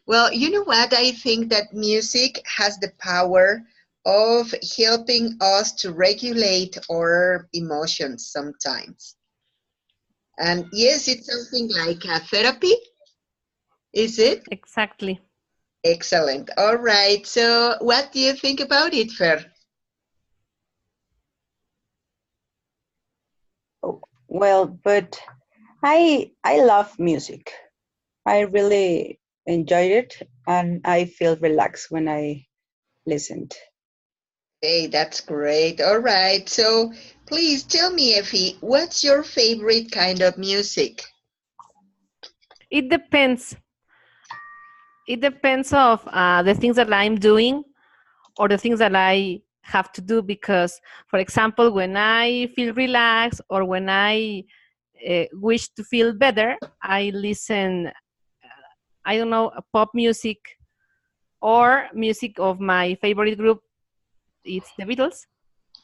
Well, you know what? I think that music has the power of helping us to regulate our emotions sometimes. And yes, it's something like a therapy, is it? Exactly. Excellent. All right. So, what do you think about it, Fer? Oh, well, but I love music. I really enjoyed it, and I feel relaxed when I listened. Hey, that's great. All right. So, please tell me, Effie, what's your favorite kind of music? It depends. It depends of the things that I'm doing or the things that I have to do because, for example, when I feel relaxed or when I wish to feel better, I listen, I don't know, pop music or music of my favorite group. It's the Beatles.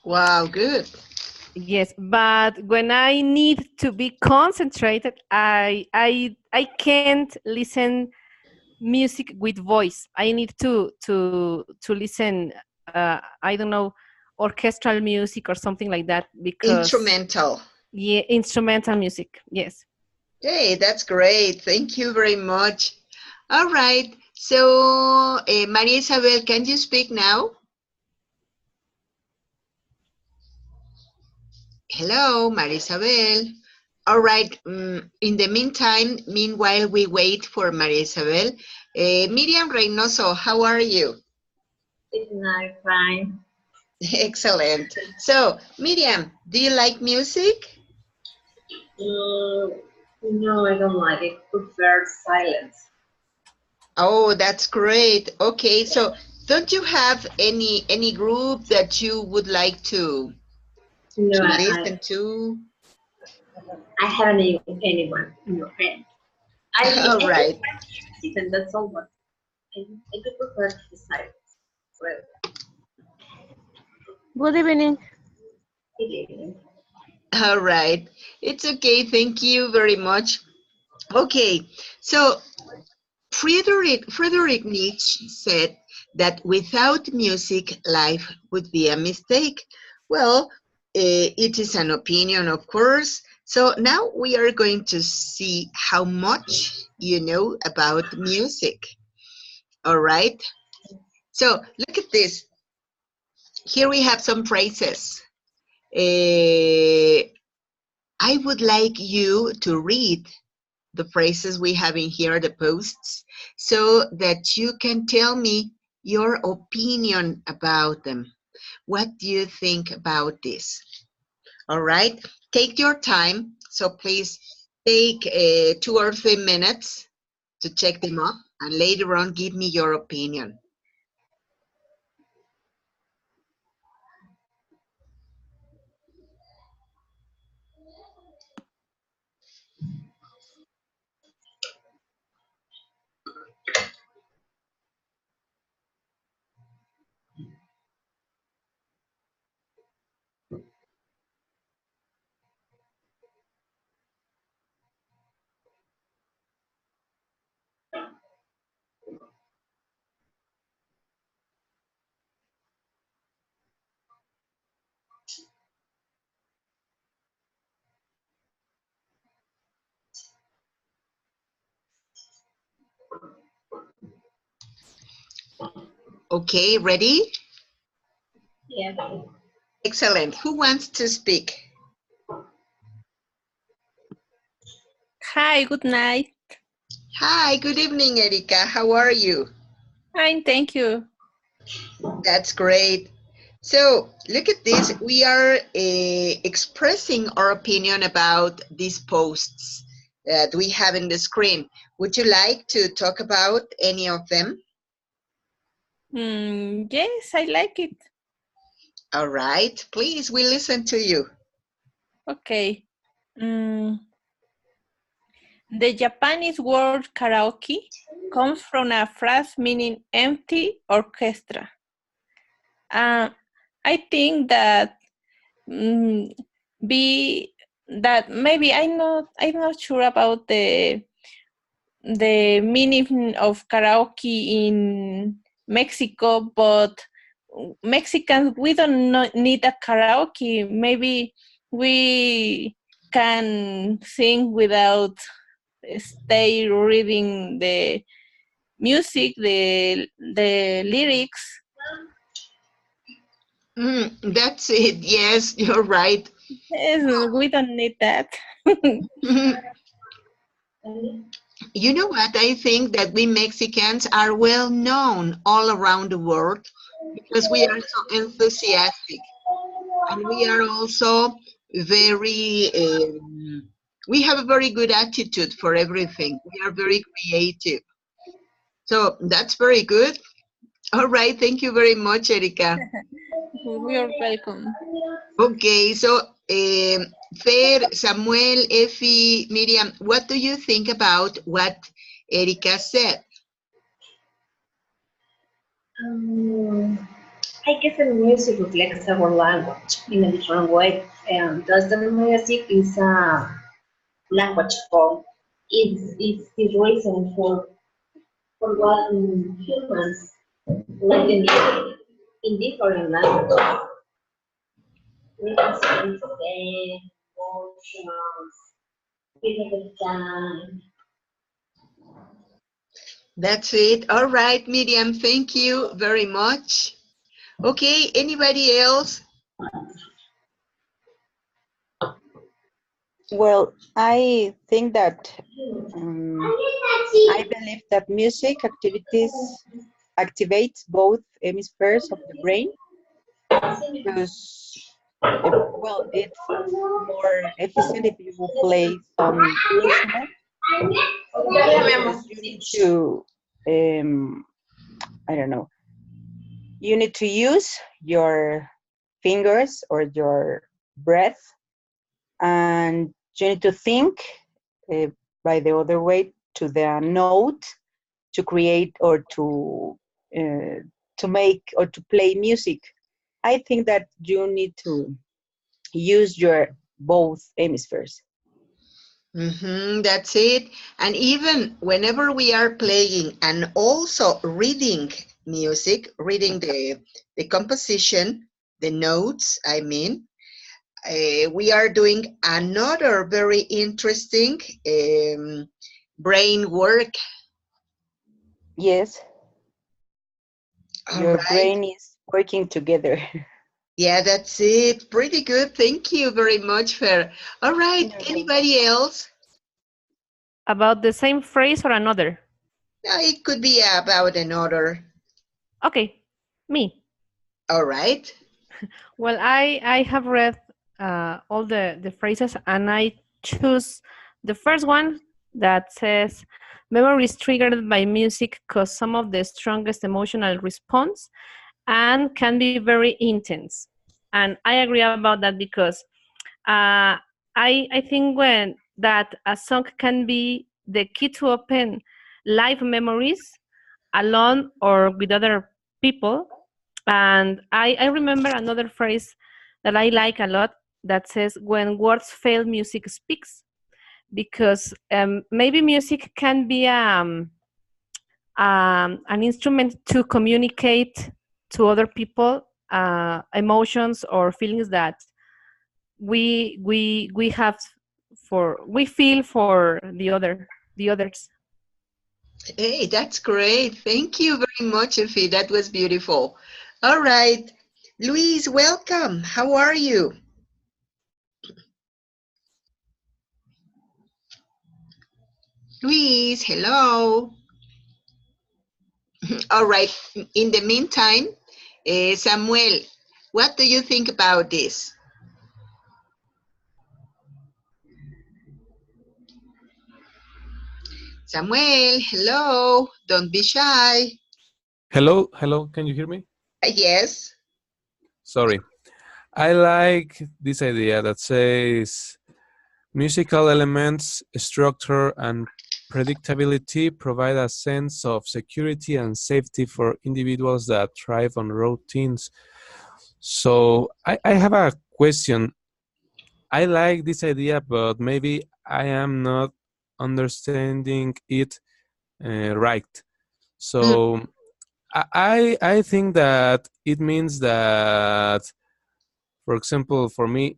Wow, good. Yes, but when I need to be concentrated, I can't listen music with voice. I need to listen. I don't know, orchestral music or something like that because Instrumental. yeah, instrumental music. Yes. Hey, that's great. Thank you very much. All right. So, Maria Isabel, can you speak now? Hello, Maria Isabel. All right. In the meanwhile, we wait for Maria Isabel. Miriam Reynoso, how are you? It's not fine. Excellent. So, Miriam, do you like music? No, I don't like it. Prefer silence. Oh, that's great. Okay, so don't you have any group that you would like No, to listen to? I haven't anyone, no friend. I All right. music and that's all, but I do prefer the silence. Well, Good evening. good evening. All right. It's okay. Thank you very much. Okay. So Friedrich Nietzsche said that without music, life would be a mistake. Well, it is an opinion, of course. So now we are going to see how much you know about music. All right. So look at this. Here we have some phrases. I would like you to read the phrases we have in here, the posts, so that you can tell me your opinion about them. What do you think about this? All right, take your time. So please take 2 or 3 minutes to check them up and later on give me your opinion. Okay, ready? Yeah. Excellent. Who wants to speak? Hi, good night. Hi, good evening, Erika. How are you? Fine, thank you. That's great. So look at this. We are expressing our opinion about these posts that we have in the screen. Would you like to talk about any of them? Yes, I like it. All right. Please, we listen to you. Okay. Mm, the Japanese word karaoke comes from a phrase meaning empty orchestra. I think that be that maybe I'm not sure about the meaning of karaoke in Mexico, but Mexicans, we don't need a karaoke. Maybe we can sing without stay reading the music, the lyrics. That's it. Yes, you're right. Yes, we don't need that. You know what? I think that we Mexicans are well known all around the world because we are so enthusiastic and we are also very, we have a very good attitude for everything. We are very creative. So that's very good. All right. Thank you very much, Erika. We are welcome. Okay. So, Fer, Samuel, Effie, Miriam, what do you think about what Erika said? I guess the music reflects our language in a different way. And thus the music is a language form. It's the reason for what humans like in different languages. Represents pain, emotions, feeling of time. That's it. All right, Miriam, thank you very much. Okay, anybody else? Well, I think that I believe that music activities activates both hemispheres of the brain because, well, it's more efficient if you will play some instrument because you need to, I don't know, you need to use your fingers or your breath, and you need to think uh, by the other way to the note to create or to make or to play music. I think that you need to use your both hemispheres. That's it. And even whenever we are playing and also reading music, reading the composition, the notes, I mean, we are doing another very interesting brain work. Yes, All your right. brain is working together. Yeah, that's it. Pretty good. Thank you very much, Fer. All right. You're welcome. Anybody else? About the same phrase or another? It could be about another. Okay, me. All right. Well, I have read all the phrases and I choose the first one that says memories triggered by music cause some of the strongest emotional response and can be very intense. And I agree about that because I think when that a song can be the key to open live memories alone or with other people. And I remember another phrase that I like a lot that says, when words fail, music speaks. Because maybe music can be an instrument to communicate to other people emotions or feelings that we have we feel for the others. Hey, that's great. Thank you very much, Effie. That was beautiful. All right. Luis, welcome. How are you? Luis, hello. All right. In the meantime, Samuel, what do you think about this? Samuel, hello. Don't be shy. Hello, hello, can you hear me? Yes. Sorry. I like this idea that says musical elements, structure, and predictability provide a sense of security and safety for individuals that thrive on routines. So I have a question. I like this idea, but maybe I am not understanding it. right. Mm. So I think that it means that, for example, for me,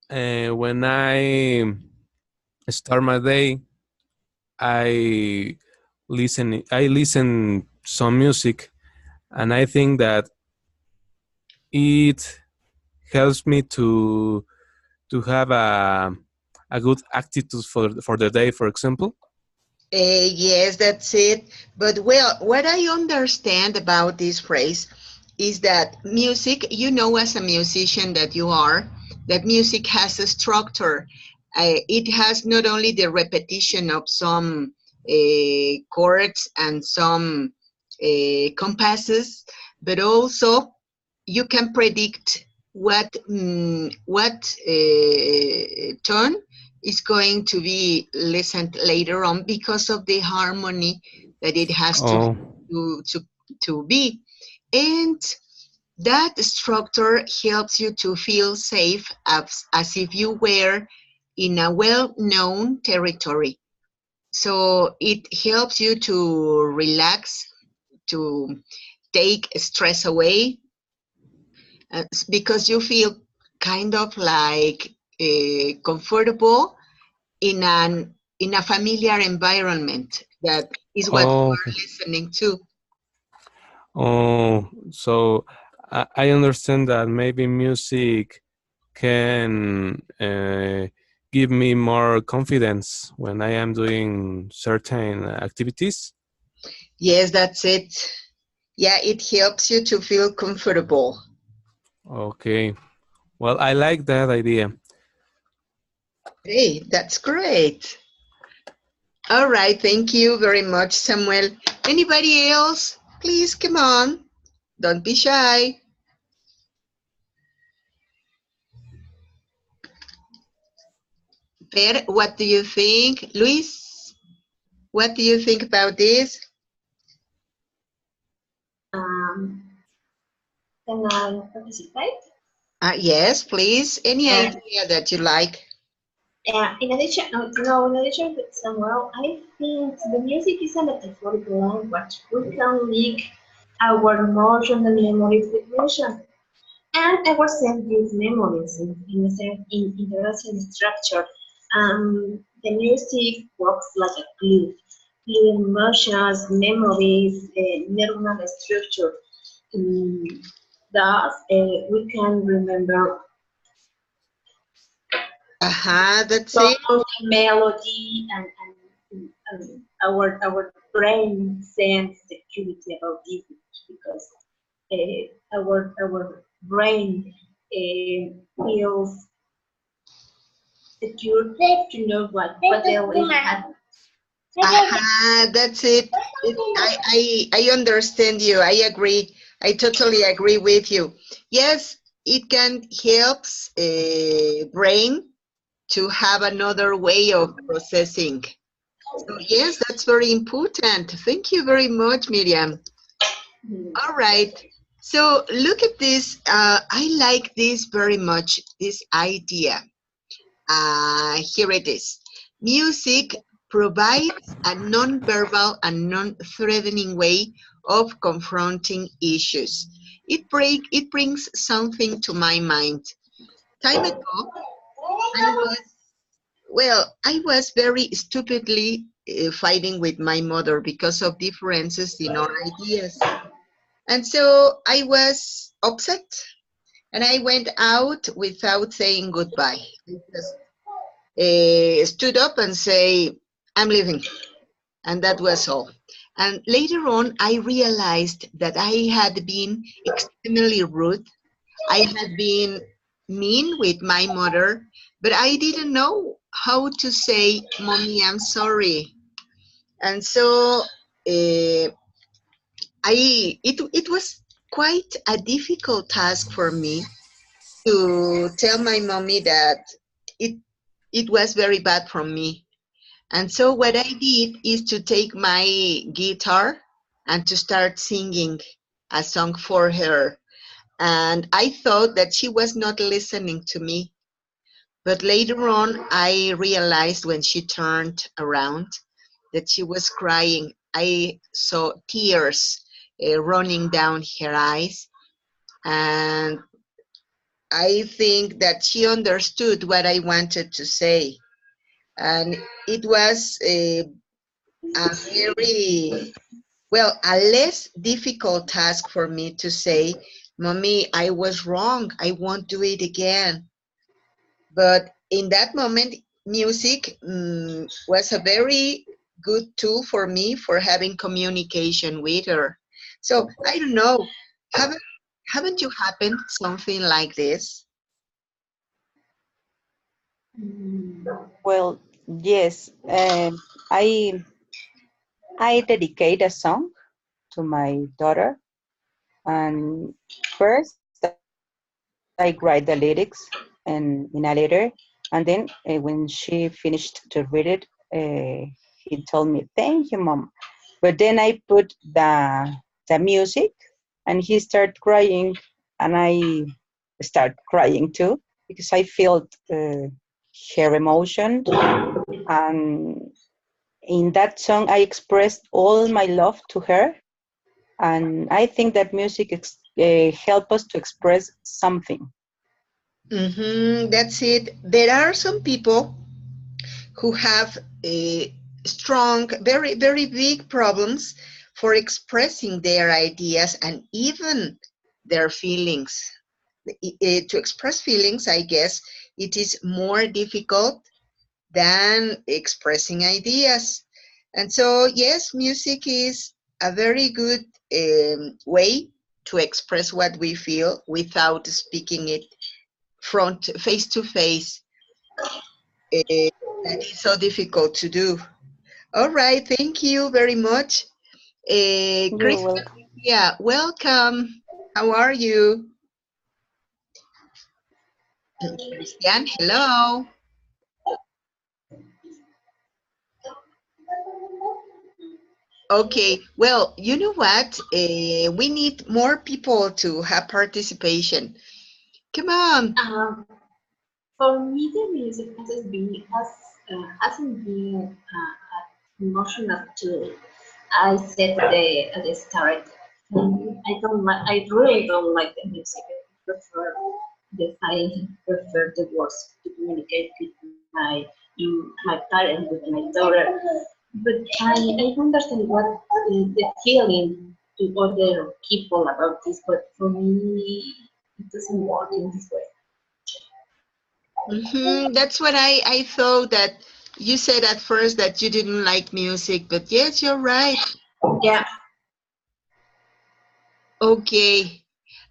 when I start my day, I I listen some music, and I think that it helps me to have a good attitude for the day, for example. Yes, that's it. But well, what I understand about this phrase is that music, you know, as a musician that you are, that music has a structure. It has not only the repetition of some chords and some compasses, but also you can predict what tone is going to be listened later on because of the harmony that it has Oh, to to, to be. And that structure helps you to feel safe as if you were in a well-known territory. So it helps you to relax, to take stress away, because you feel kind of like comfortable in a familiar environment. That is what you oh, are listening to. oh. So I understand that maybe music can give me more confidence when I am doing certain activities. Yes, that's it. Yeah, it helps you to feel comfortable. Okay. Well, I like that idea. Hey, that's great. All right, thank you very much, Samuel. Anybody else? Please come on. Don't be shy. Per, what do you think? Luis, what do you think about this? Um, can I participate? Yes, please. Any Uh, idea that you like? in addition to Samuel, I think the music is a metaphorical language. We can link our emotions and memories with music, and our sense memories in interesting structure. The music works like a glue, gluing emotions, memories, neuronal structure. Thus, we can remember That's it. song, melody, and our brain sense security about this because our brain feels secure to know what else is happening. That's it. I understand you. I agree. I totally agree with you. Yes, it can helps brain to have another way of processing. So yes, that's very important. Thank you very much, Miriam. All right. So look at this. I like this very much, this idea. Here it is. Music provides a non-verbal and non-threatening way of confronting issues. It brings something to my mind. Time ago, I was very stupidly fighting with my mother because of differences in our ideas. And so I was upset and I went out without saying goodbye. I just stood up and say, I'm leaving. And that was all. And later on, I realized that I had been extremely rude. I had been mean with my mother, but I didn't know how to say, Mommy, I'm sorry. And so it was quite a difficult task for me to tell my mommy that it it was very bad from me. And so what I did is to take my guitar and to start singing a song for her. And I thought that she was not listening to me. But later on, I realized when she turned around that she was crying. I saw tears running down her eyes, and I think that she understood what I wanted to say. And it was a very, well, a less difficult task for me to say, Mommy, I was wrong. I won't do it again. But in that moment, music was a very good tool for me for having communication with her. So I don't know, haven't haven't you happened something like this? Well, yes. I dedicate a song to my daughter, and first I write the lyrics in a letter, and then when she finished to read it, he told me, "Thank you, mom." But then I put the music, and he started crying, and I start crying too because I felt her emotion, and in that song I expressed all my love to her, and I think that music help us to express something. That's it. There are some people who have a strong, very, very big problems for expressing their ideas and even their feelings. To express feelings, I guess, it is more difficult than expressing ideas. And so, yes, music is a very good way to express what we feel without speaking it face to face. That is so difficult to do. All right, thank you very much. You're Christian, welcome. yeah, welcome. How are you? Christian, hello. Okay, well, you know what? We need more people to have participation. Come on. For me, the music hasn't been emotional too. I said at the start, I don't like. I really don't like the music. I prefer the words to communicate with my parents, with my daughter. But I understand what the feeling to other people about this. But for me, it doesn't work in this way. That's what I thought that you said at first that you didn't like music, but yes, you're right. Yeah. Okay.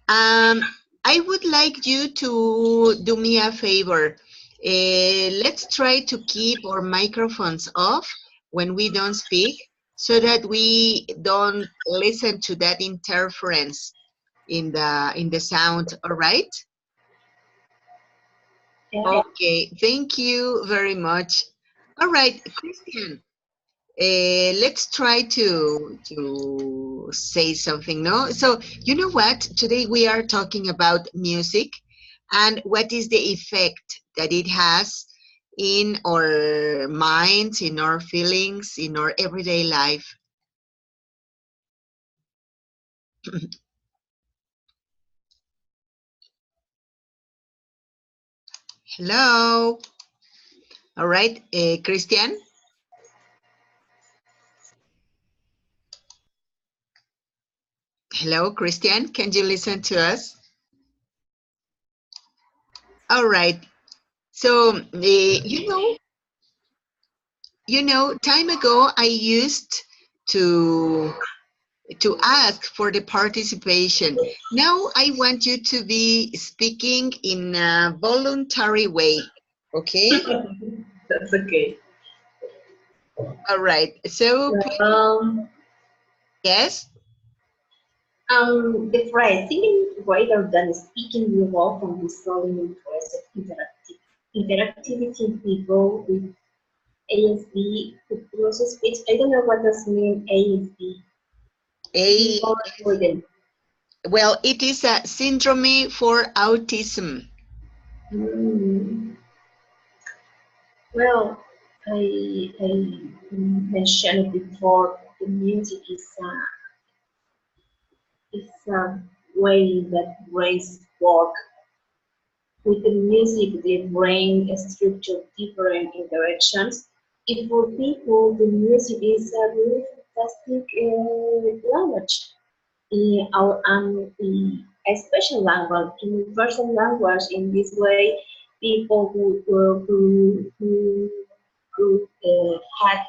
Um, I would like you to do me a favor. Let's try to keep our microphones off when we don't speak so that we don't listen to that interference in the sound, all right? Yeah. Okay, thank you very much. All right, Christian, let's try to say something, no? So, you know what? Today we are talking about music and what is the effect that it has in our minds, in our feelings, in our everyday life. Hello. All right, Christian. Hello, Christian. Can you listen to us? All right. So, time ago I used to ask for the participation. Now I want you to be speaking in a voluntary way. Okay? That's okay. All right. So, Um, yes. the phrase singing rather than speaking will often be solely interested interactivity we go with ASD with process speech. I don't know what does mean ASD. A, People within. well, it is a syndrome for autism. Mm, well, I mentioned before, the music is a way that brains work. With the music, the brain structure different directions. If for people, the music is a really fantastic language. Our a special language, universal language. In this way, people who had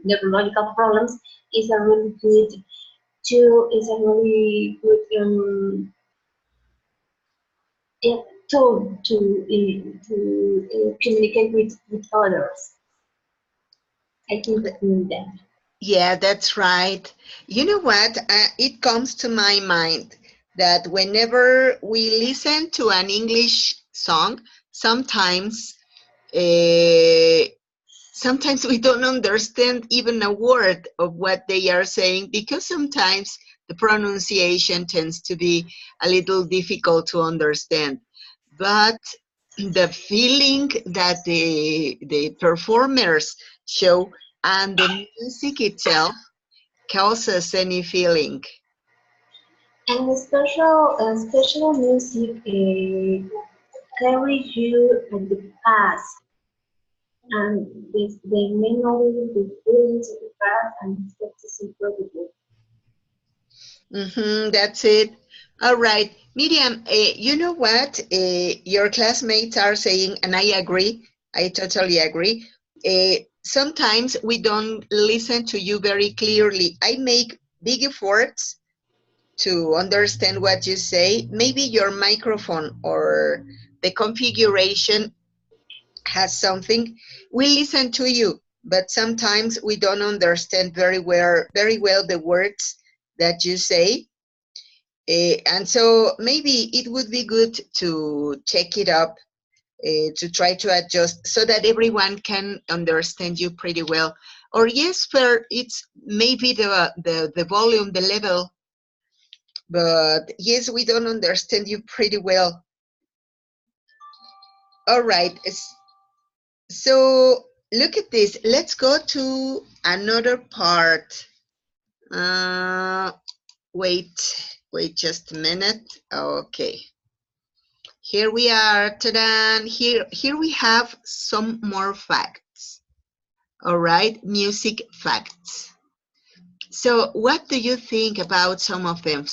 neurological problems is a really good tool. Is a really good yeah, tool to communicate with others. I think that. Yeah, that's right. You know what? It comes to my mind that whenever we listen to an English song, sometimes uh, sometimes we don't understand even a word of what they are saying because sometimes the pronunciation tends to be a little difficult to understand. But the feeling that the performers show and the music itself causes any feeling. And special music carries you in the past, and they may know the feelings of the past, and that is incredible. That's it. All right, Miriam, you know what? Your classmates are saying, and I agree, I totally agree. Sometimes we don't listen to you very clearly. I make big efforts to understand what you say. Maybe your microphone or the configuration has something. We listen to you, but sometimes we don't understand very well the words that you say. And so maybe it would be good to check it up, to try to adjust so that everyone can understand you pretty well. Or yes, for it's maybe the volume, the level, but yes, we don't understand you pretty well. All right. So look at this. Let's go to another part. Uh, wait just a minute. Okay. Here we are. Ta-da! Here we have some more facts. All right, music facts. So what do you think about some of them?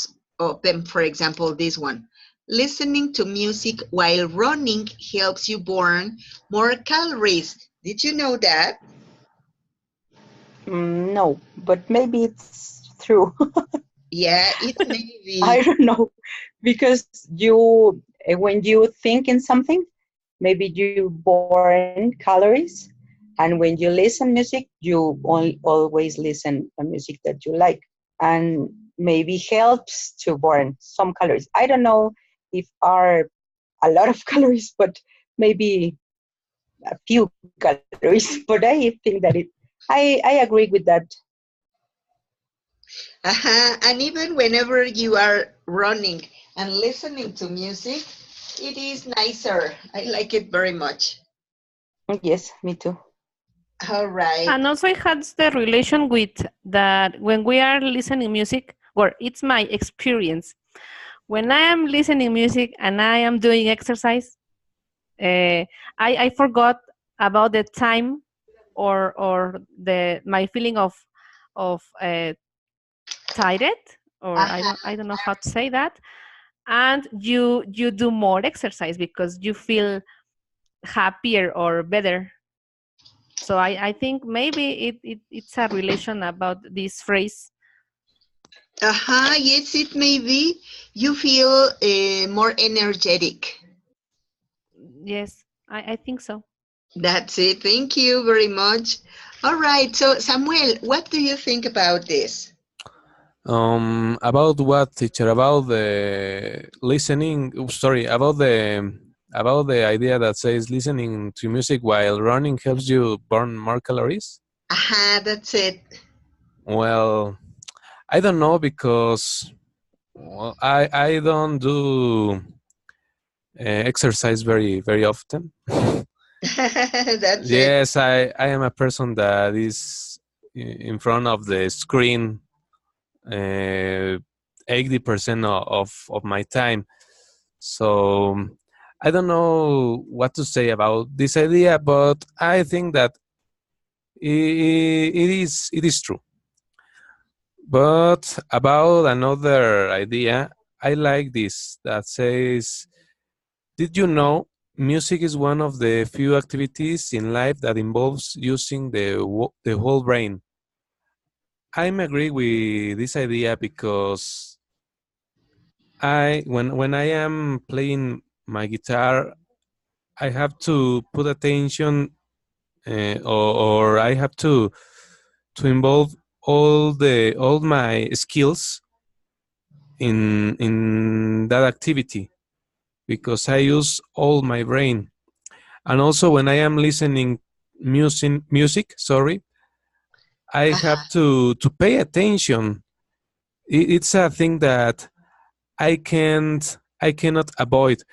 For example, this one. Listening to music while running helps you burn more calories. Did you know that? No, but maybe it's true. Yeah, it may I be. don't know because you when you think in something, maybe you burn calories, and when you listen music, you always listen a music that you like, and maybe helps to burn some calories. I don't know if are a lot of calories, but maybe a few calories. But I think that I agree with that. And even whenever you are running and listening to music, it is nicer. I like it very much. Yes, me too. All right. And also it has the relation with that when we are listening music, or it's my experience. When I am listening music and I am doing exercise, I forgot about the time or the my feeling of tired, or Uh-huh. I don't know how to say that. And you do more exercise because you feel happier or better. So I think maybe it's a relation about this phrase. Uh-huh. Yes, it may be. You feel more energetic. Yes, I think so. That's it. Thank you very much. All right. So, Samuel, what do you think about this? About what, teacher? About the listening. Sorry, about the idea that says listening to music while running helps you burn more calories. Uh-huh, that's it. Well, I don't know because well, I don't do exercise very often. That's it. Yes, I am a person that is in front of the screen 80% of my time. So I don't know what to say about this idea, but I think that it is true. But about another idea, I like this that says, did you know music is one of the few activities in life that involves using the whole brain? I'm agree with this idea because when I am playing my guitar, I have to put attention, or I have to involve all my skills in that activity because I use all my brain. And also when I am listening music, sorry, I have Uh-huh. to pay attention. It's a thing that I cannot avoid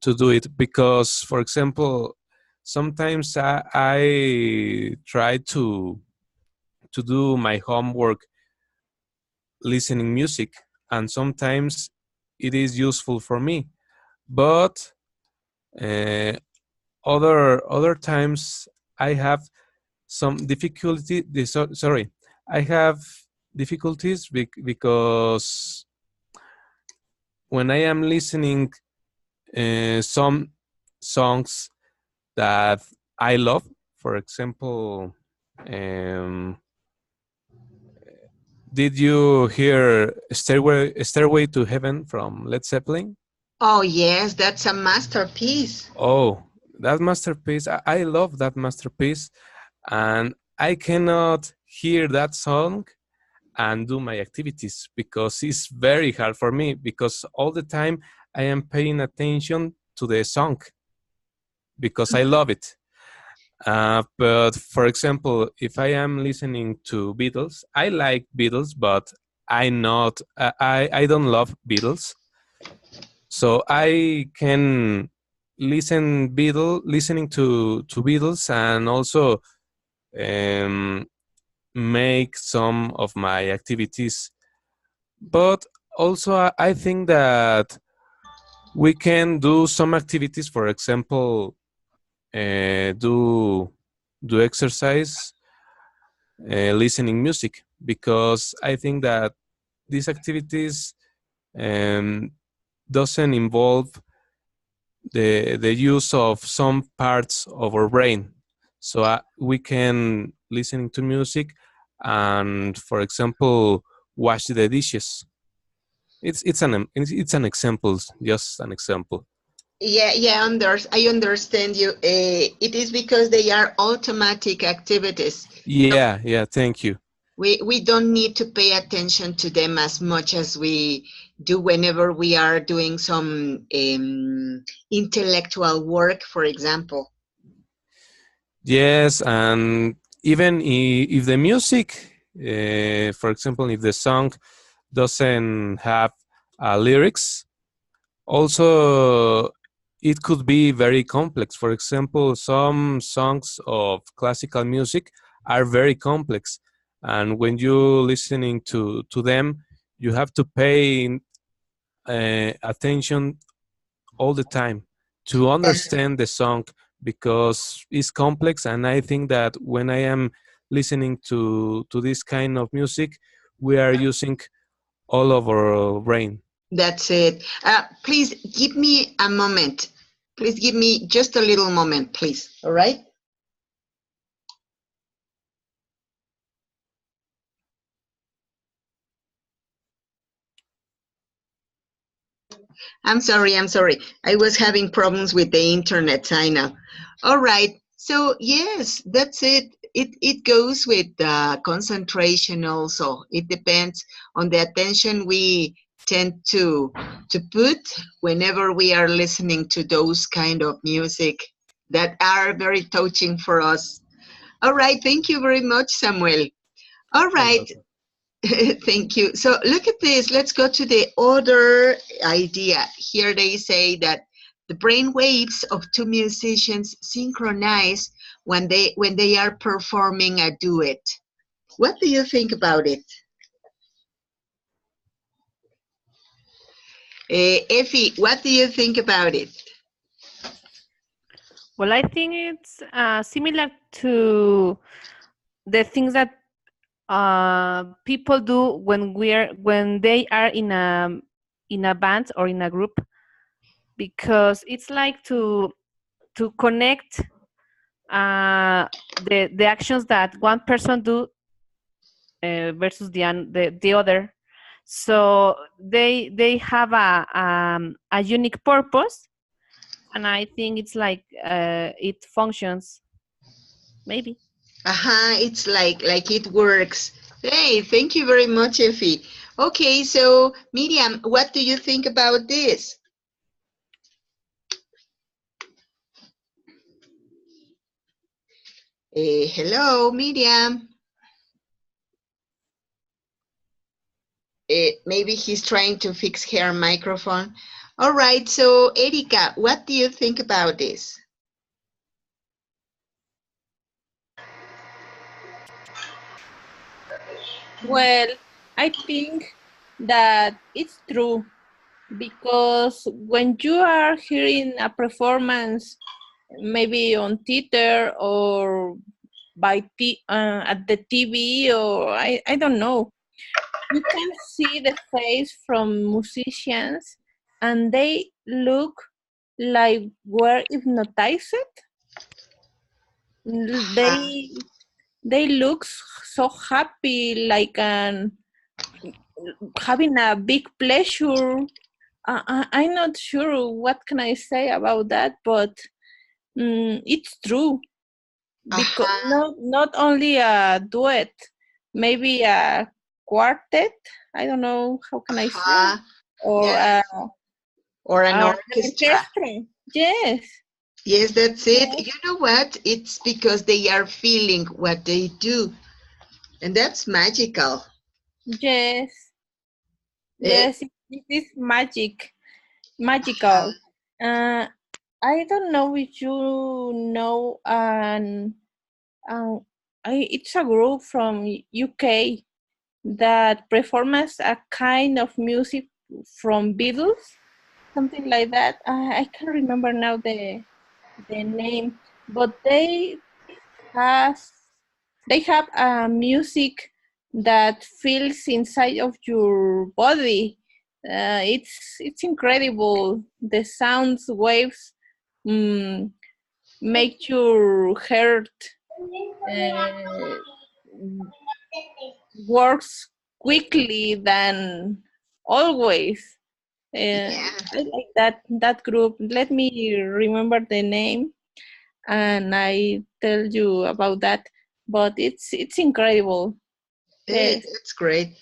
to do it because, for example, sometimes I try to do my homework listening music, and sometimes it is useful for me. But uh, other times I have some difficulty. Sorry, I have difficulties because when I am listening some songs that I love, for example, um, did you hear Stairway to Heaven from Led Zeppelin? Oh, yes, that's a masterpiece. Oh, that masterpiece. I love that masterpiece. And I cannot hear that song and do my activities because it's very hard for me because all the time I am paying attention to the song because I love it. But for example, if I am listening to Beatles, I like Beatles, but I don't love Beatles. So I can listening to Beatles and also um, make some of my activities. But also I think that we can do some activities. For example, do exercise, listening music, because I think that these activities um, doesn't involve the use of some parts of our brain. So we can listen to music and, for example, wash the dishes. It's an example, just an example. Yeah, yeah, I understand you. It is because they are automatic activities. Yeah, thank you. We don't need to pay attention to them as much as we do whenever we are doing some intellectual work, for example. Yes, and even if the music, for example, if the song doesn't have lyrics, also it could be very complex. For example, some songs of classical music are very complex, and when you're listening to them, you have to pay attention all the time to understand the song because it's complex. And I think that when I am listening to this kind of music, we are using all of our brain. That's it. Please give me a moment. Please give me just a little moment, please. All right? I'm sorry, I'm sorry. I was having problems with the internet, I know. All right. So, yes, that's it. It goes with concentration also. It depends on the attention we tend to put whenever we are listening to those kind of music that are very touching for us. All right. Thank you very much, Samuel. All You're right. welcome. Thank you. So look at this. Let's go to the other idea. Here they say that The brain waves of two musicians synchronize when they are performing a duet. What do you think about it? Effie, what do you think about it? Well, I think it's similar to the things that people do when they are in a band or in a group, because it's like to connect the actions that one person do versus the other. So they have a unique purpose, and I think it's like it functions. Maybe. It's like it works. Hey, thank you very much, Effie. Okay, so Miriam, what do you think about this? Hello, Miriam. Maybe he's trying to fix her microphone. All right, so Erika, what do you think about this? Well, I think that it's true because when you are hearing a performance, maybe on theater or at the TV, or I don't know, you can see the face from musicians and they look like were hypnotized. They look so happy, like having a big pleasure. I'm not sure what can I say about that, but it's true. Because not only a duet, maybe a quartet. I don't know how can I say, or yes. Or an orchestra. Yes. Yes, that's it. Yes. You know what? It's because they are feeling what they do, and that's magical. Yes. Yes, it is magical. I don't know if you know, it's a group from UK that performs a kind of music from Beatles, something like that. I can't remember now the name, but they have a music that feels inside of your body. It's incredible. The sounds waves make your heart works quickly than always. I like that group. Let me remember the name, and I tell you about that. But it's incredible. Yes. It's great.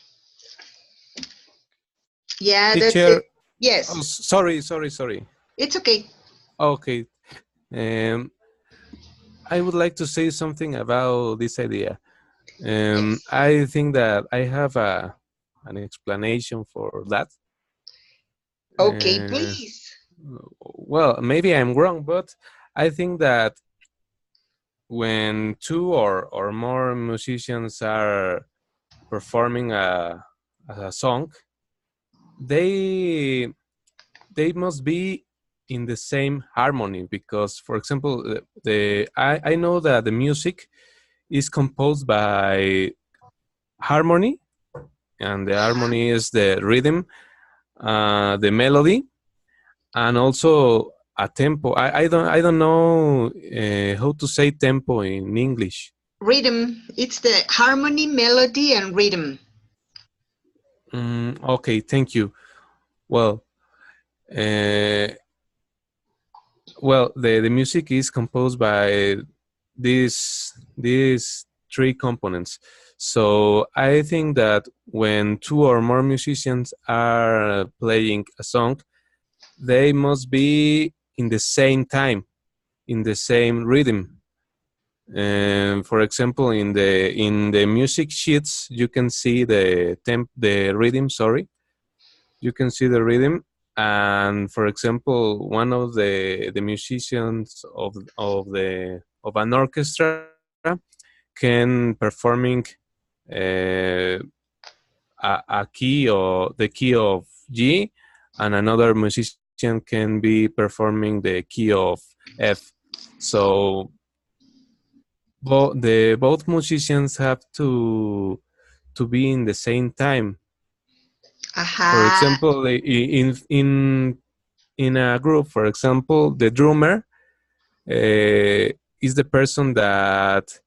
Yeah, Teacher, that's it. Yes. Oh, sorry. It's okay. Okay. I would like to say something about this idea. Yes. I think that I have an explanation for that. Okay, please. Well, maybe I'm wrong, but I think that when two or more musicians are performing a song, they must be in the same harmony, because, for example, I know that the music is composed by harmony, and the harmony is the rhythm, the melody, and also a tempo. I don't know how to say tempo in English. Rhythm. It's the harmony, melody, and rhythm. Okay, thank you. Well, the music is composed by these three components. So I think that when two or more musicians are playing a song, they must be in the same time, in the same rhythm. For example, in the music sheets, you can see the rhythm. Sorry, you can see the rhythm, and for example, one of the musicians of an orchestra can performing uh, a key or the key of G, and another musician can be performing the key of F. So both musicians have to be in the same time. For Aha. example, in a group, for example, the drummer is the person that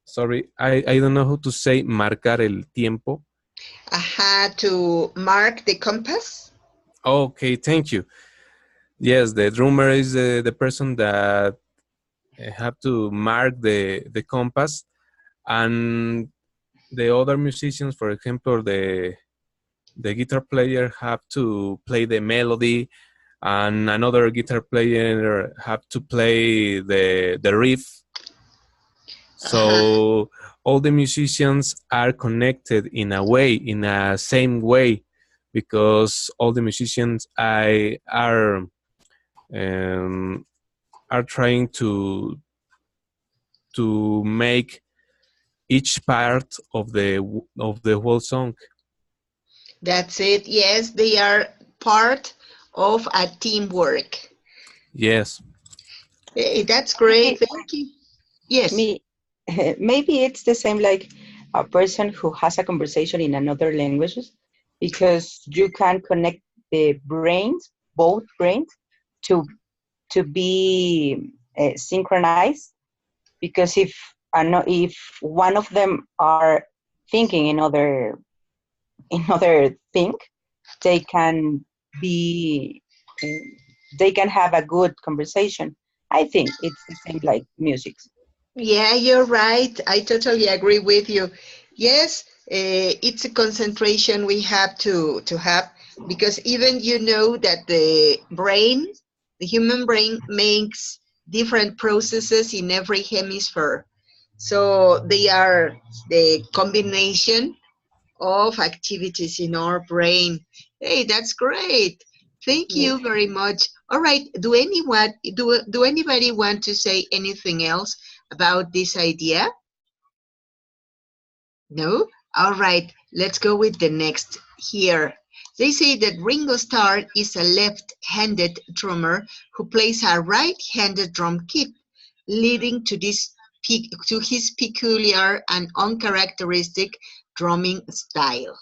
sorry, I don't know how to say marcar el tiempo. Aha. To mark the compass. Okay, thank you. Yes, the drummer is the person that have to mark the compass, and the other musicians, for example, the guitar player have to play the melody, and another guitar player have to play the riff. Aha. So all the musicians are connected in a way, in a same way, because all the musicians um, are trying to make each part of the whole song. That's it. Yes, they are part of a teamwork. Yes. Hey, that's great. Maybe, Thank you. Yes. me, maybe it's the same like a person who has a conversation in another languages, because you can connect the brains, both brains, to be synchronized. Because if one of them are thinking in other thing, they can be uh, they can have a good conversation. I think it's the same like music. Yeah, you're right. I totally agree with you. Yes, it's a concentration we have to have, because even you know that the human brain makes different processes in every hemisphere. So they are the combination of activities in our brain. Hey, that's great. Thank Yes. you very much. All right. Do anybody want to say anything else about this idea? No? All right. Let's go with the next here. They say that Ringo Starr is a left-handed drummer who plays a right-handed drum kit, leading to to his peculiar and uncharacteristic drumming style.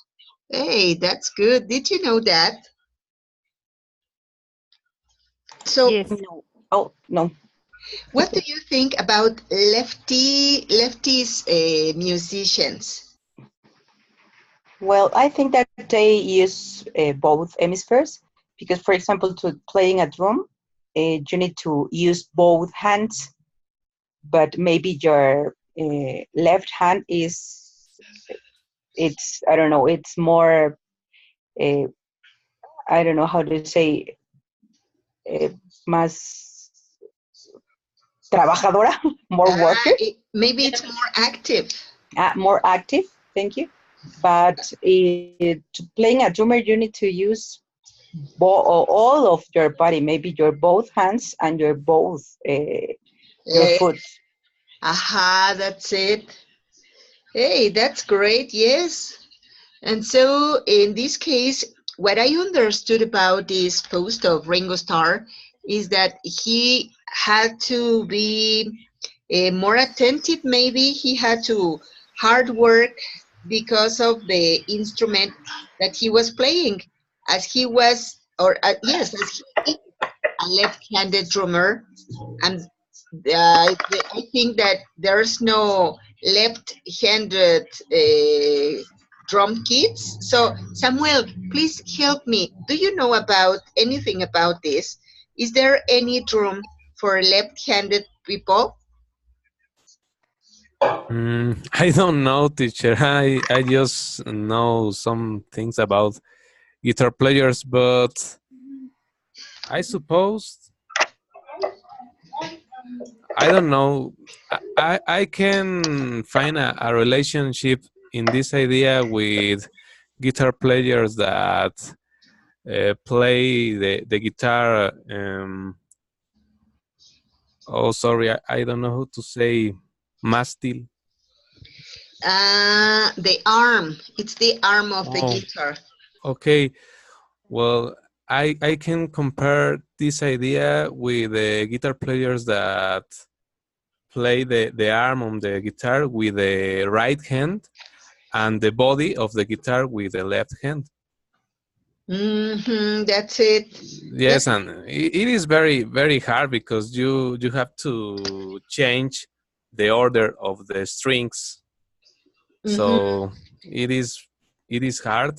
Hey, that's good. Did you know that? So, Yes. No. Oh no. what do you think about lefties musicians? Well, I think that they use both hemispheres, because, for example, to playing a drum, you need to use both hands, but maybe your left hand is, it's, I don't know, it's more, uh, I don't know how to say, uh, más trabajadora, more worker, Maybe it's more active. more active. Thank you. But to playing a drummer, you need to use all of your body, maybe your both hands and your both your Eh, foot. Aha, that's it. Hey, that's great. Yes. And so, in this case, what I understood about this post of Ringo Starr is that he had to be more attentive. Maybe he had to hard work because of the instrument that he was playing, as he was, or yes, as he is a left-handed drummer, and I think that there's no left-handed drum kits. So, Samuel, please help me. Do you know about anything about this? Is there any drum for left-handed people? I don't know, teacher. I just know some things about guitar players, but I suppose I don't know. I can find a relationship in this idea with guitar players that play the guitar. Oh, sorry, I don't know how to say mástil. The arm. It's the arm of the Oh, guitar. okay. Well, I can compare this idea with the guitar players that play the arm on the guitar with the right hand and the body of the guitar with the left hand. That's it. Yes, and it is very very hard because you have to change the order of the strings. Mhm. So it is hard,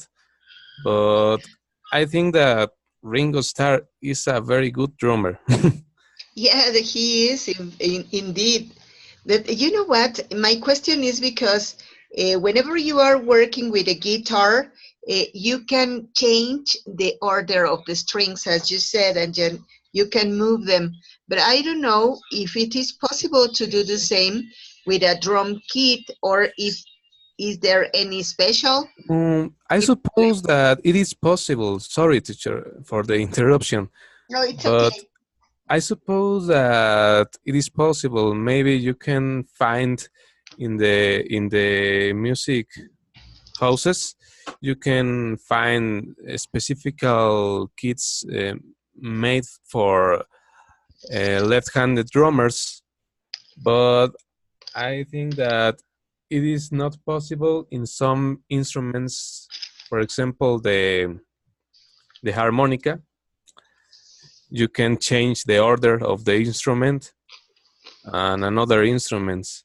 but I think that Ringo Starr is a very good drummer. Yeah, he is indeed. That you know what? My question is because whenever you are working with a guitar, you can change the order of the strings, as you said, and then you can move them. But I don't know if it is possible to do the same with a drum kit, or if is there any special? I suppose that it is possible. Sorry, teacher, for the interruption, No, it's but okay. I suppose that it is possible. Maybe you can find in the music houses, you can find specific kits made for left-handed drummers, but I think that it is not possible in some instruments. For example, the harmonica. You can change the order of the instrument and another instruments.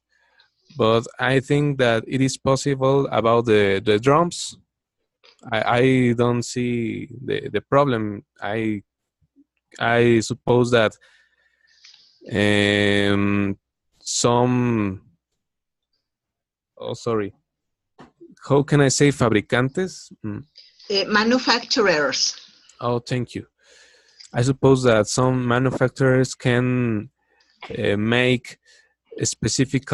But I think that it is possible about the drums. I don't see the problem. I suppose that um, some, oh sorry, how can I say fabricantes? Manufacturers. Oh, thank you. I suppose that some manufacturers can make specific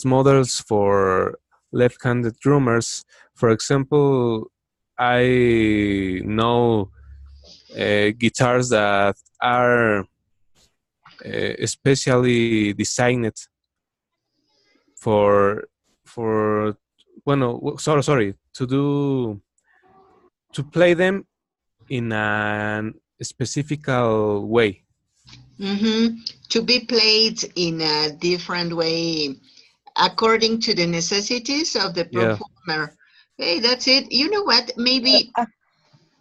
models for left-handed drummers. For example, I know guitars that are especially designed for bueno, sorry, to play them in a specific way. To be played in a different way according to the necessities of the Yeah. performer. Hey, that's it. You know what? Well, Maybe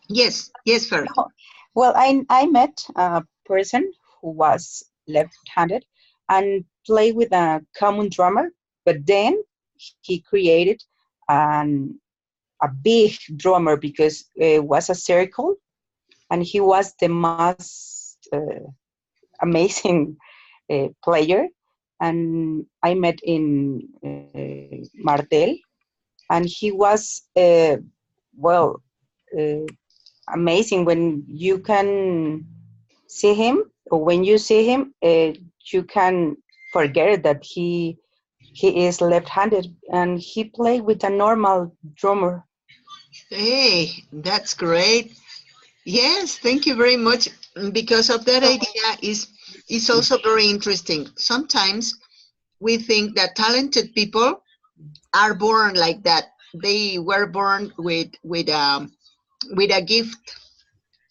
yes, yes, Fer. no. Well, I met a person who was left-handed and played with a common drummer, but then he created an a big drummer because it was a circle, and he was the most amazing player. And I met in Martel, and he was well uh, amazing. When you can see him, or when you see him, you can forget that he is left-handed, and he played with a normal drummer. Hey, that's great. Yes, thank you very much. Because of that So idea is also very interesting. Sometimes we think that talented people are born like that. They were born with a gift.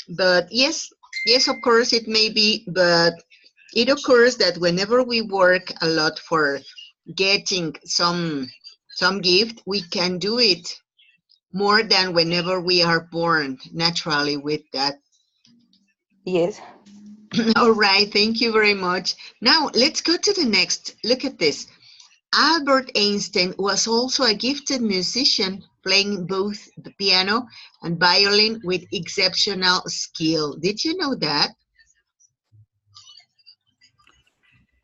But yes, yes, of course it may be, but it occurs that whenever we work a lot for getting some gift, we can do it more than whenever we are born naturally with that. yes. All right, thank you very much. Now let's go to the next. Look at this. Albert Einstein was also a gifted musician, playing both the piano and violin with exceptional skill. Did you know that?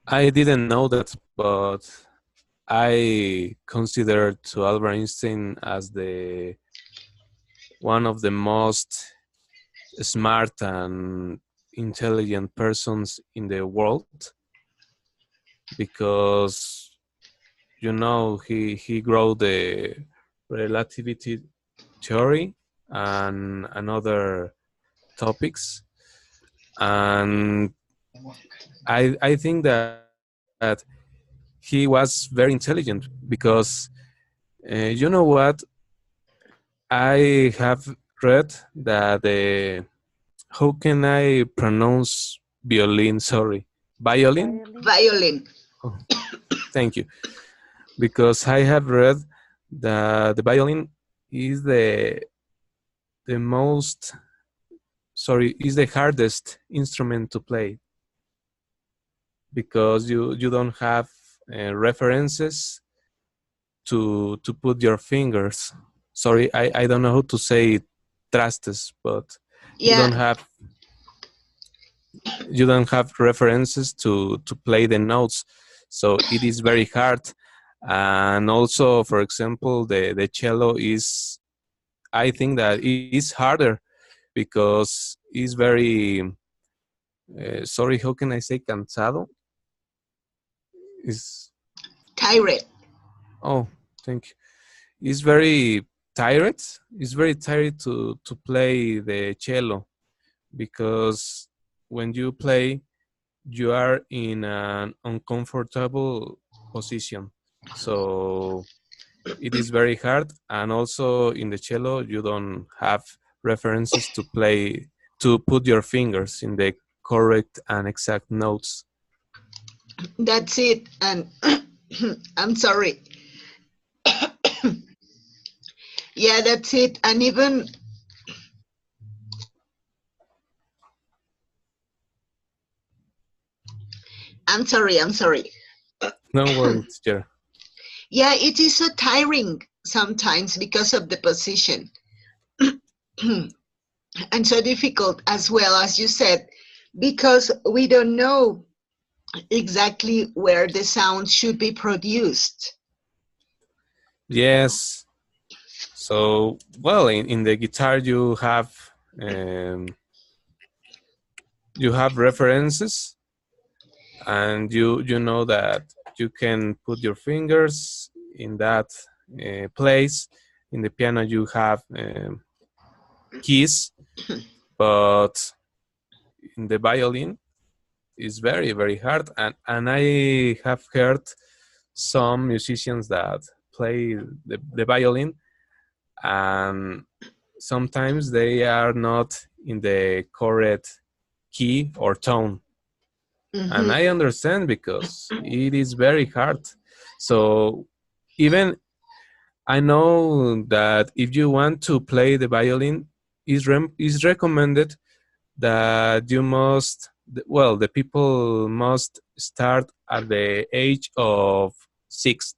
I didn't know that, but I consider to Albert Einstein as the one of the most smart and intelligent persons in the world, because he grew the relativity theory and another topics. And I think that he was very intelligent because you know what, I have read that how can I pronounce violin? Sorry, violin. Violin. Violin. Oh, thank you. Because I have read that the violin is the most sorry is the hardest instrument to play because you don't have references to put your fingers. Sorry, I don't know how to say trastes, but you Yeah, don't have you don't have references to play the notes, so it is very hard. And also, for example, the cello is, I think that it is harder because it's very sorry, how can I say cansado is. tired. Oh, thank you. It's very tired. It's very tired to play the cello because when you play, you are in an uncomfortable position. So it is very hard. And also in the cello, you don't have references to play, to put your fingers in the correct and exact notes. That's it. And I'm sorry. Yeah, that's it. And even, I'm sorry. No worries, Jer. Yeah, it is so tiring sometimes because of the position. And so difficult as well, as you said, because we don't know exactly where the sound should be produced. Yes. So, well, in the guitar um, you have references, and you know that you can put your fingers in that place. In the piano, you have keys, but in the violin, it's very very hard. And I have heard some musicians that play the violin, and sometimes they are not in the correct key or tone. And Mhm. I understand because it is very hard. So even I know that if you want to play the violin, is recommended that you must, well, the people must start at the age of 6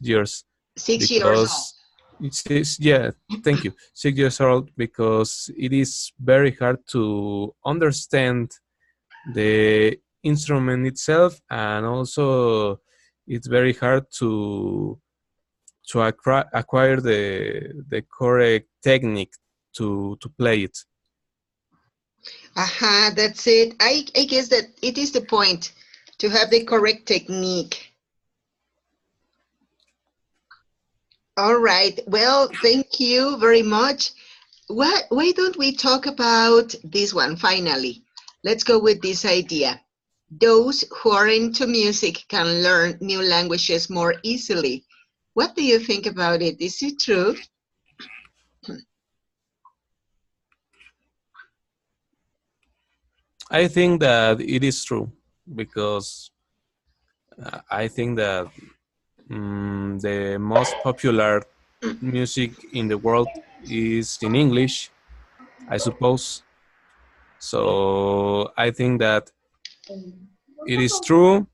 years, 6 years old. because it's yeah, thank you, 6 years old, because it is very hard to understand the instrument itself, and also it's very hard to acquire the correct technique to play it. Aha, that's it. I guess that it is the point to have the correct technique. All right. Well, thank you very much. Why don't we talk about this one finally? Let's go with this idea. Those who are into music can learn new languages more easily. What do you think about it? Is it true? I think that it is true because I think that the most popular music in the world is in English, I suppose. So I think that it is true,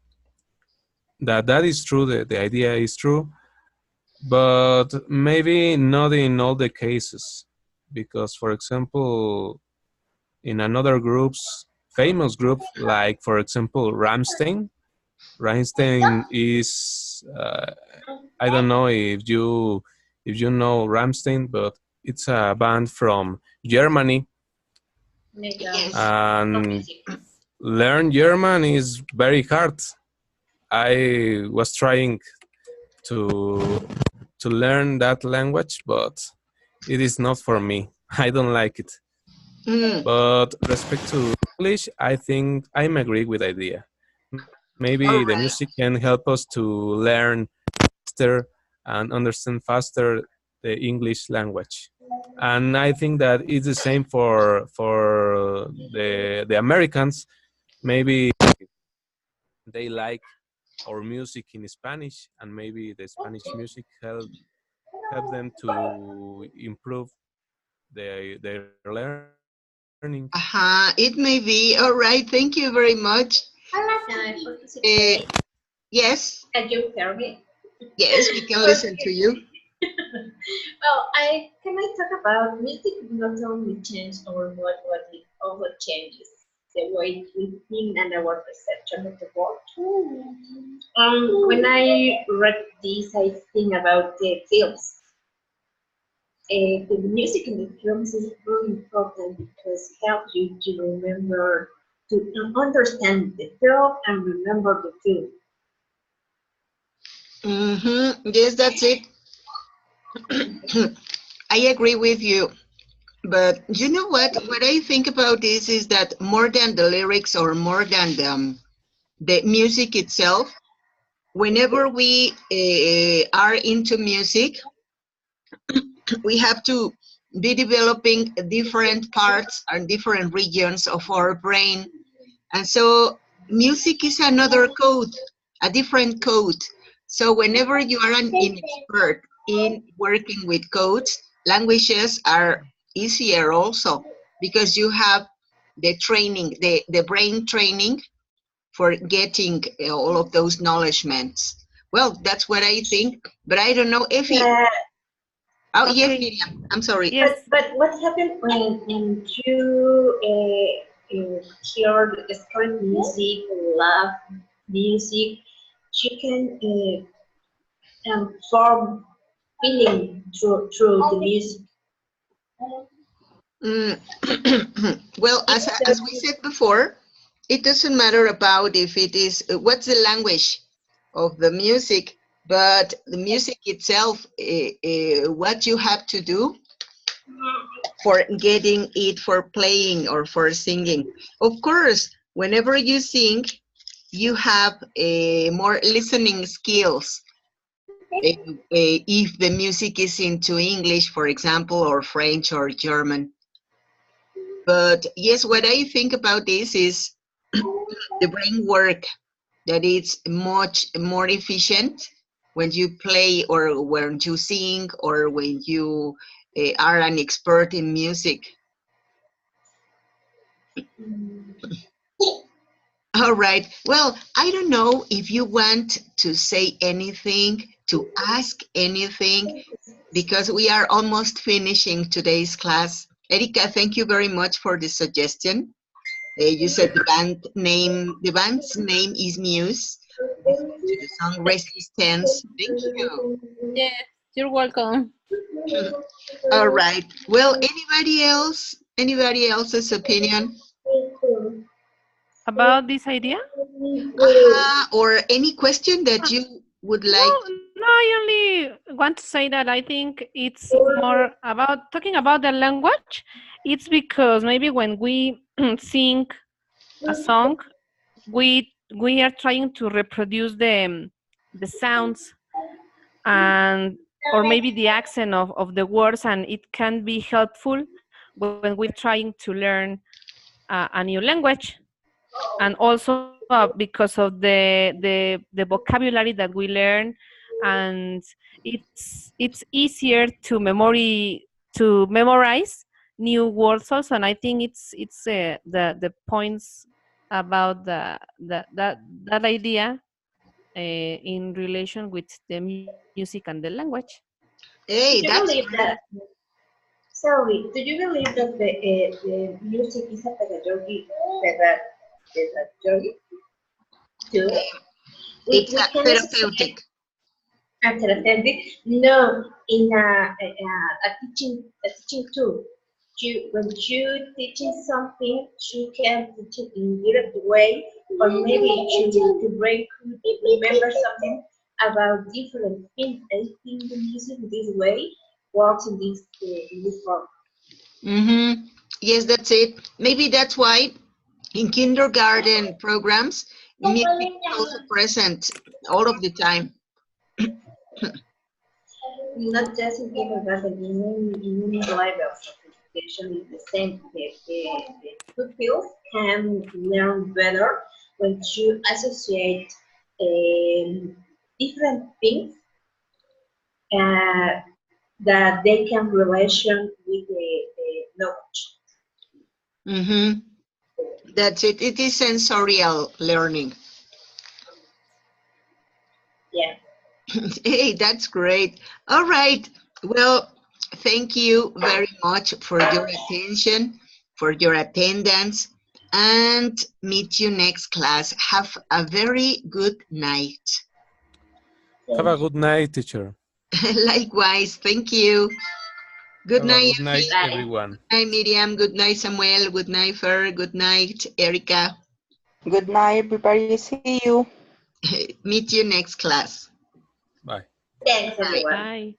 that is true, the idea is true, but maybe not in all the cases. Because, for example, in another groups, famous group, like, for example, Rammstein is, I don't know if you know Rammstein, but it's a band from Germany, Yes. and learn German is very hard. I was trying to to learn that language, but it is not for me. I don't like it. Mm, But respect to English, I think I'm agree with idea. Maybe all the right. music can help us to learn faster and understand faster the English language. And I think that it's the same for the Americans. Maybe they like our music in Spanish, and maybe the Spanish music help them to improve their learning. It may be. All right. Thank you very much. Can I participate? Yes. Can you hear me? Yes, we can listen to you. Well, can I talk about music not only change our mood, but it also changes the way we think and our perception of the world. When I read this, I think about the films. The music in the films is very important because it helps you to remember, to understand the film and remember the film. Yes, that's it. I agree with you. But you know what? What I think about this is that more than the lyrics or more than the music itself, whenever we are into music, we have to be developing different parts and different regions of our brain. And so music is another code, a different code. So whenever you are an expert in working with codes, languages are easier also because you have the training, the brain training for getting all of those knowledgements. Well, that's what I think, but I don't know if it. Yeah, Oh, yes, Okay. Miriam, I'm sorry. Yes. but what happened when you hear the strong music, love music, you can form feeling through the music. Mm. Well, It's as we said before, it doesn't matter about if it is what's the language of the music, but the music itself, what you have to do for getting it, for playing or for singing. Of course, whenever you sing, you have more listening skills. If the music is into English, for example, or French or German. But yes, what I think about this is the brain work, that it's much more efficient when you play or when you sing or when you are an expert in music. All right. Well, I don't know if you want to say anything, to ask anything, because we are almost finishing today's class. Erika, thank you very much for the suggestion. You said the band's name is Muse. Listen to the song Resistance. Thank you. Yes, you're welcome. All right. Well, anybody else? Anybody else's opinion? About this idea? Or any question that you would No, like? no, I only want to say that I think it's more about talking about the language. It's because maybe when we sing a song, we are trying to reproduce the sounds and or maybe the accent of the words, and it can be helpful when we're trying to learn a new language, and also because of the vocabulary that we learn, and it's easier to memorize new words also. And I think it's the points about that idea in relation with the music and the language. Do Hey, you that's believe great. that? Sorry, do you believe that the music is a pedagogy too? It's We a can expect therapeutic. a therapeutic, no, in a teaching tool. When you teaching something, you can teach it in direct way, or maybe to break remember something. about different things. I think the music this way works in this form. Mm-hmm. Yes, that's it. Maybe that's why in kindergarten programs, music is also present all of the time. Not just in kindergarten, in many levels of education is the same. The pupils can learn better when you associate different things uh, that they can relation with the knowledge. Mm-hmm. That's it. It is sensorial learning. Yeah. Hey, that's great. All right. Well, thank you very much for your attention, for your attendance, and meet you next class. Have a very good night. Have a good night, teacher. Likewise, thank you. Good Have a night, good night, Effie. Bye. everyone. Good night, Miriam. Good night, Samuel. Good night, Fer. Good night, Erica. Good night, everybody. See you. Meet you next class. Bye. Thanks, Bye. everyone. Bye.